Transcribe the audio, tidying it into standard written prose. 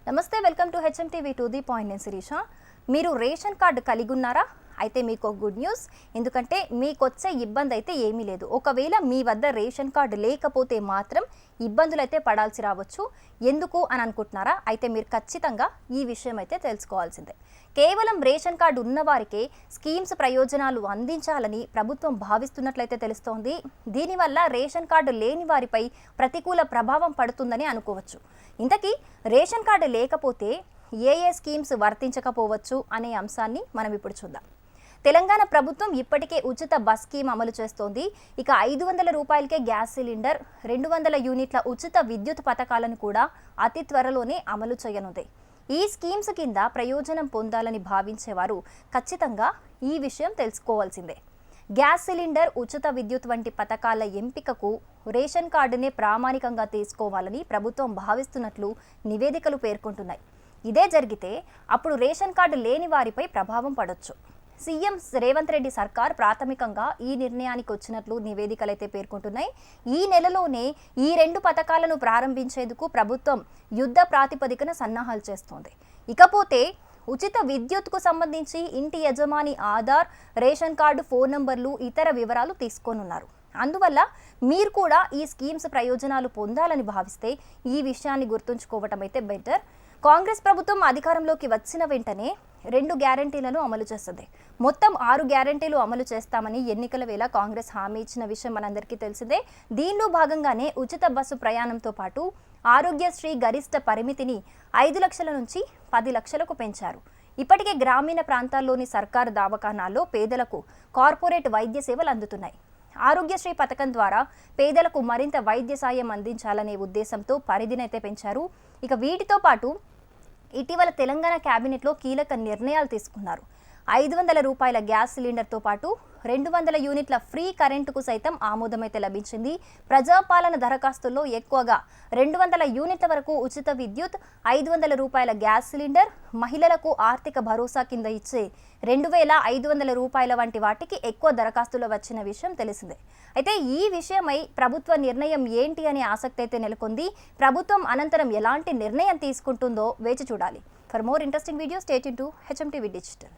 నమస్తే, welcome to HMTV to the point. నేను శిరీష. మీరు రేషన్ కార్డు కలిగి ఉన్నారా? అయితే మీకు గుడ్ న్యూస్. ఎందుకంటే మీకు వచ్చే ఇబ్బంది అయితే ఏమీ లేదు. ఒకవేళ మీ వద్ద రేషన్ కార్డు లేకపోతే మాత్రం ఇబ్బందులు అయితే పడాల్సి రావచ్చు. ఎందుకు అని అనుకుంటున్నారా? అయితే మీరు ఖచ్చితంగా ఈ విషయం అయితే తెలుసుకోవాల్సిందే. కేవలం రేషన్ కార్డు ఉన్నవారికే స్కీమ్స్ ప్రయోజనాలు అందించాలని ప్రభుత్వం భావిస్తున్నట్లయితే తెలుస్తోంది. దీనివల్ల రేషన్ కార్డు లేని వారిపై ప్రతికూల ప్రభావం పడుతుందని అనుకోవచ్చు. ఇంతకీ రేషన్ కార్డు లేకపోతే ఏ స్కీమ్స్ వర్తించకపోవచ్చు అనే అంశాన్ని మనం ఇప్పుడు చూద్దాం. తెలంగాణ ప్రభుత్వం ఇప్పటికే ఉచిత బస్ స్కీమ్ అమలు చేస్తోంది. ఇక 500 రూపాయలకే గ్యాస్ సిలిండర్, 200 యూనిట్ల ఉచిత విద్యుత్ పథకాలను కూడా అతి త్వరలోనే అమలు చేయనుంది. ఈ స్కీమ్స్ కింద ప్రయోజనం పొందాలని భావించేవారు ఖచ్చితంగా ఈ విషయం తెలుసుకోవాల్సిందే. గ్యాస్ సిలిండర్, ఉచిత విద్యుత్ వంటి పథకాల ఎంపికకు రేషన్ కార్డునే ప్రామాణికంగా తీసుకోవాలని ప్రభుత్వం భావిస్తున్నట్లు నివేదికలు పేర్కొంటున్నాయి. ఇదే జరిగితే అప్పుడు రేషన్ కార్డు లేని వారిపై ప్రభావం పడొచ్చు. సీఎం రేవంత్ రెడ్డి సర్కార్ ప్రాథమికంగా ఈ నిర్ణయానికి వచ్చినట్లు నివేదికలైతే పేర్కొంటున్నాయి. ఈ నెలలోనే ఈ 2 పథకాలను ప్రారంభించేందుకు ప్రభుత్వం యుద్ధ ప్రాతిపదికన సన్నాహాలు చేస్తోంది. ఇకపోతే ఉచిత విద్యుత్కు సంబంధించి ఇంటి యజమాని ఆధార్, రేషన్ కార్డు, ఫోన్ నంబర్లు, ఇతర వివరాలు తీసుకోనున్నారు. అందువల్ల మీరు కూడా ఈ స్కీమ్స్ ప్రయోజనాలు పొందాలని భావిస్తే ఈ విషయాన్ని గుర్తుంచుకోవటం అయితే బెటర్. కాంగ్రెస్ ప్రభుత్వం అధికారంలోకి వచ్చిన వెంటనే 2 గ్యారంటీలను అమలు చేస్తుంది. మొత్తం 6 గ్యారంటీలు అమలు చేస్తామని ఎన్నికల వేళ కాంగ్రెస్ హామీ ఇచ్చిన విషయం మనందరికీ తెలిసిందే. దీనిలో భాగంగానే ఉచిత బస్సు ప్రయాణంతో పాటు ఆరోగ్యశ్రీ గరిష్ట పరిమితిని 5 లక్షల నుంచి 10 లక్షలకు పెంచారు. ఇప్పటికే గ్రామీణ ప్రాంతాల్లోని సర్కారు దవాఖానాల్లో పేదలకు కార్పొరేట్ వైద్య సేవలు అందుతున్నాయి. ఆరోగ్యశ్రీ పథకం ద్వారా పేదలకు మరింత వైద్య సాయం అందించాలనే ఉద్దేశంతో పరిధినైతే పెంచారు. ఇక వీటితో పాటు ఇటీవల తెలంగాణ క్యాబినెట్లో కీలక నిర్ణయాలు తీసుకున్నారు. 500 రూపాయల గ్యాస్ సిలిండర్తో పాటు 200 యూనిట్ల ఫ్రీ కరెంటుకు సైతం ఆమోదమైతే లభించింది. ప్రజాపాలన దరఖాస్తుల్లో ఎక్కువగా 200 యూనిట్ల వరకు ఉచిత విద్యుత్, 500 రూపాయల గ్యాస్ సిలిండర్, మహిళలకు ఆర్థిక భరోసా కింద ఇచ్చే 2500 రూపాయల వంటి వాటికి ఎక్కువ దరఖాస్తులు వచ్చిన విషయం తెలిసిందే. అయితే ఈ విషయమై ప్రభుత్వ నిర్ణయం ఏంటి అనే ఆసక్తి అయితే నెలకొంది. ప్రభుత్వం అనంతరం ఎలాంటి నిర్ణయం తీసుకుంటుందో వేచి చూడాలి. For more interesting videos stay tuned to HMTV digital.